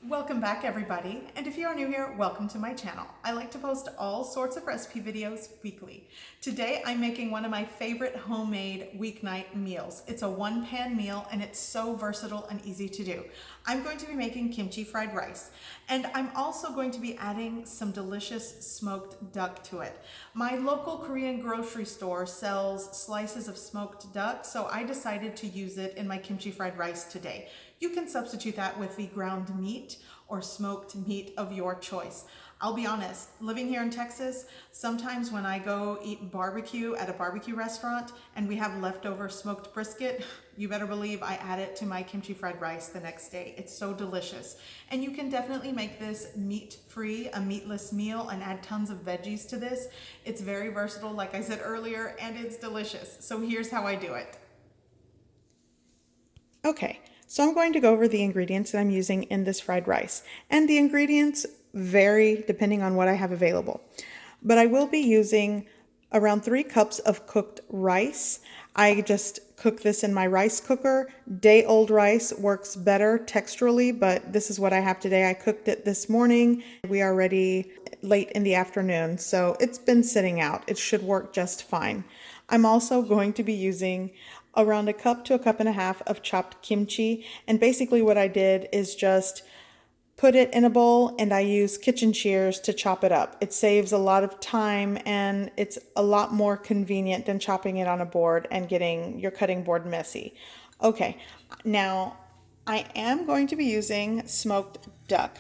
Welcome back everybody, and if you are new here, welcome to my channel. I like to post all sorts of recipe videos weekly. Today I'm making one of my favorite homemade weeknight meals. It's a one-pan meal and it's so versatile and easy to do. I'm going to be making kimchi fried rice, and I'm also going to be adding some delicious smoked duck to it. My local Korean grocery store sells slices of smoked duck, so I decided to use it in my kimchi fried rice today. You can substitute that with the ground meat or smoked meat of your choice. I'll be honest, living here in Texas, sometimes when I go eat barbecue at a barbecue restaurant and we have leftover smoked brisket, you better believe I add it to my kimchi fried rice the next day. It's so delicious. And you can definitely make this meat-free, a meatless meal, and add tons of veggies to this. It's very versatile, like I said earlier, and it's delicious. So here's how I do it. Okay, so I'm going to go over the ingredients that I'm using in this fried rice. And the ingredients vary depending on what I have available. But I will be using around 3 cups of cooked rice. I just cook this in my rice cooker. Day-old rice works better texturally, but this is what I have today. I cooked it this morning. We are already late in the afternoon, so it's been sitting out. It should work just fine. I'm also going to be using around 1 cup to 1.5 cups of chopped kimchi, and basically what I did is just put it in a bowl and I use kitchen shears to chop it up. It saves a lot of time and it's a lot more convenient than chopping it on a board and getting your cutting board messy. Okay, now I am going to be using smoked duck,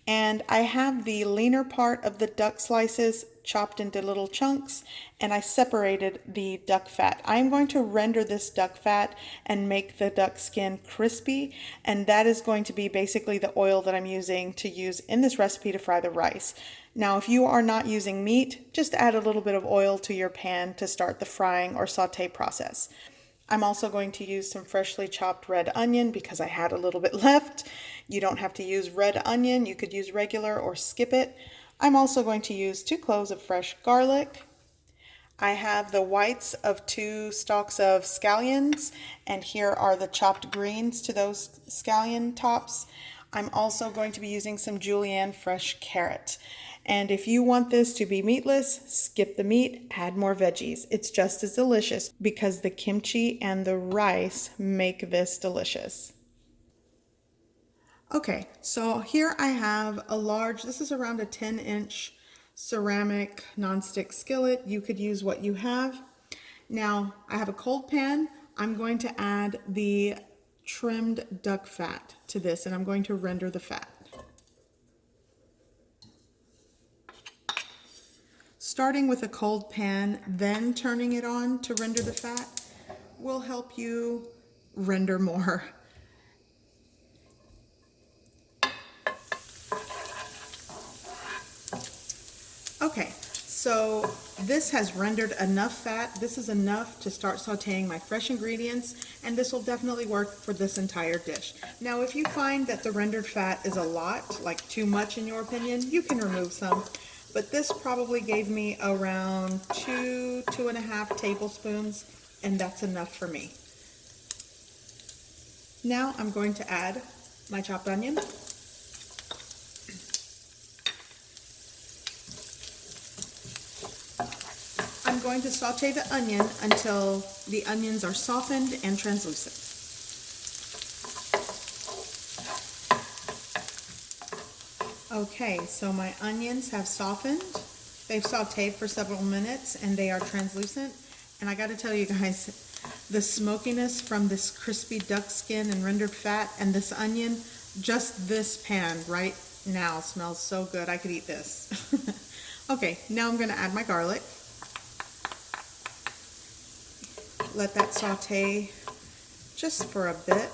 and I have the leaner part of the duck slices chopped into little chunks, and I separated the duck fat. I'm going to render this duck fat and make the duck skin crispy, and that is going to be basically the oil that I'm using to use in this recipe to fry the rice. Now, if you are not using meat, just add a little bit of oil to your pan to start the frying or saute process. I'm also going to use some freshly chopped red onion because I had a little bit left. You don't have to use red onion. You could use regular or skip it. I'm also going to use 2 cloves of fresh garlic. I have the whites of 2 stalks of scallions, and here are the chopped greens to those scallion tops. I'm also going to be using some julienne fresh carrot. And if you want this to be meatless, skip the meat, add more veggies. It's just as delicious because the kimchi and the rice make this delicious. Okay, so here I have a large, this is around a 10-inch ceramic nonstick skillet. You could use what you have. Now, I have a cold pan. I'm going to add the trimmed duck fat to this, and I'm going to render the fat. Starting with a cold pan, then turning it on to render the fat will help you render more. Okay, so this has rendered enough fat. This is enough to start sauteing my fresh ingredients, and this will definitely work for this entire dish. Now, if you find that the rendered fat is a lot, like too much in your opinion, you can remove some. But this probably gave me around 2.5 tablespoons, and that's enough for me. Now I'm going to add my chopped onion. I'm going to saute the onion until the onions are softened and translucent. Okay, so my onions have softened. They've sauteed for several minutes and they are translucent. And I gotta tell you guys, the smokiness from this crispy duck skin and rendered fat and this onion, just this pan right now smells so good. I could eat this. Okay, now I'm gonna add my garlic. Let that saute just for a bit.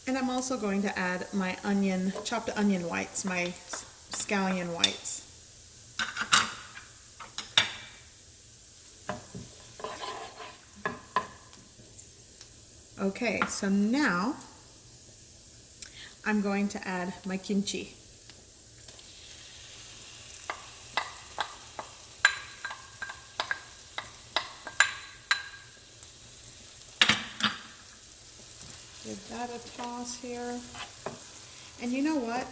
And I'm also going to add my chopped onion whites, my scallion whites. Okay, so now I'm going to add my kimchi. that a toss here. And you know what?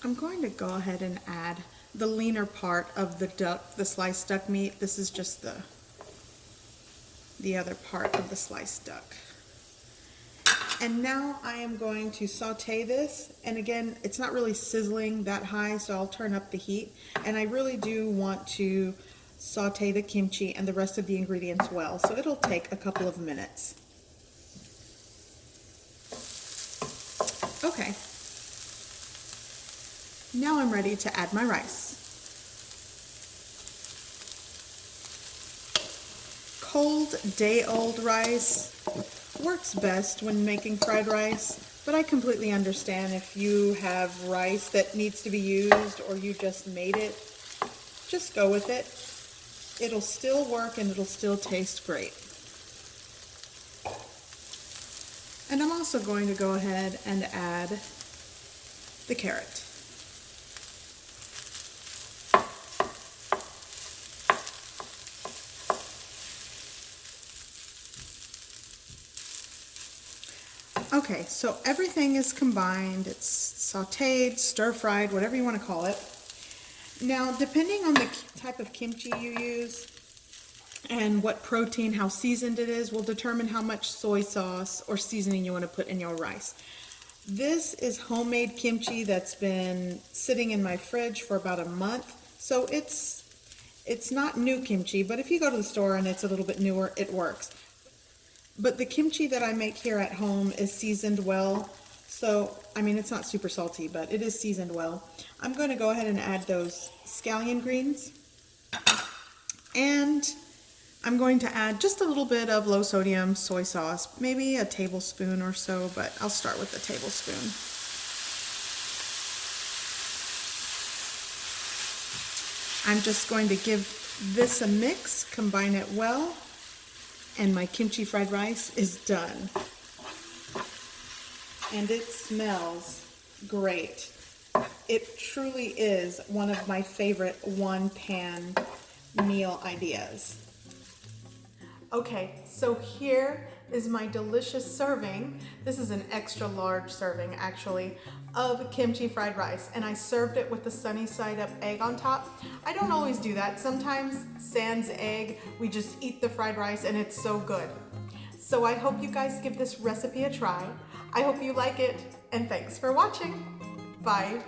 I'm going to go ahead and add the leaner part of the duck, the sliced duck meat. This is just the other part of the sliced duck. And now I am going to saute this. And again, it's not really sizzling that high, so I'll turn up the heat. And I really do want to saute the kimchi and the rest of the ingredients well, so it'll take a couple of minutes. Okay. Now I'm ready to add my rice. Cold, day-old rice works best when making fried rice, but I completely understand if you have rice that needs to be used or you just made it, just go with it. It'll still work and it'll still taste great. And I'm also going to go ahead and add the carrot. Okay, so everything is combined. It's sauteed, stir-fried, whatever you want to call it. Now, depending on the type of kimchi you use and what protein, how seasoned it is, will determine how much soy sauce or seasoning you want to put in your rice. This is homemade kimchi that's been sitting in my fridge for about a month, so it's not new kimchi, but if you go to the store and it's a little bit newer, it works. But the kimchi that I make here at home is seasoned well. So, I mean, it's not super salty, but it is seasoned well. I'm going to go ahead and add those scallion greens. And I'm going to add just a little bit of low sodium soy sauce, maybe a tablespoon or so, but I'll start with a tablespoon. I'm just going to give this a mix, combine it well, and my kimchi fried rice is done. And it smells great. It truly is one of my favorite one-pan meal ideas. Okay, so here is my delicious serving. This is an extra large serving, actually, of kimchi fried rice, and I served it with the sunny side up egg on top. I don't always do that. Sometimes sans egg, we just eat the fried rice and it's so good. So I hope you guys give this recipe a try. I hope you like it, and thanks for watching. Bye.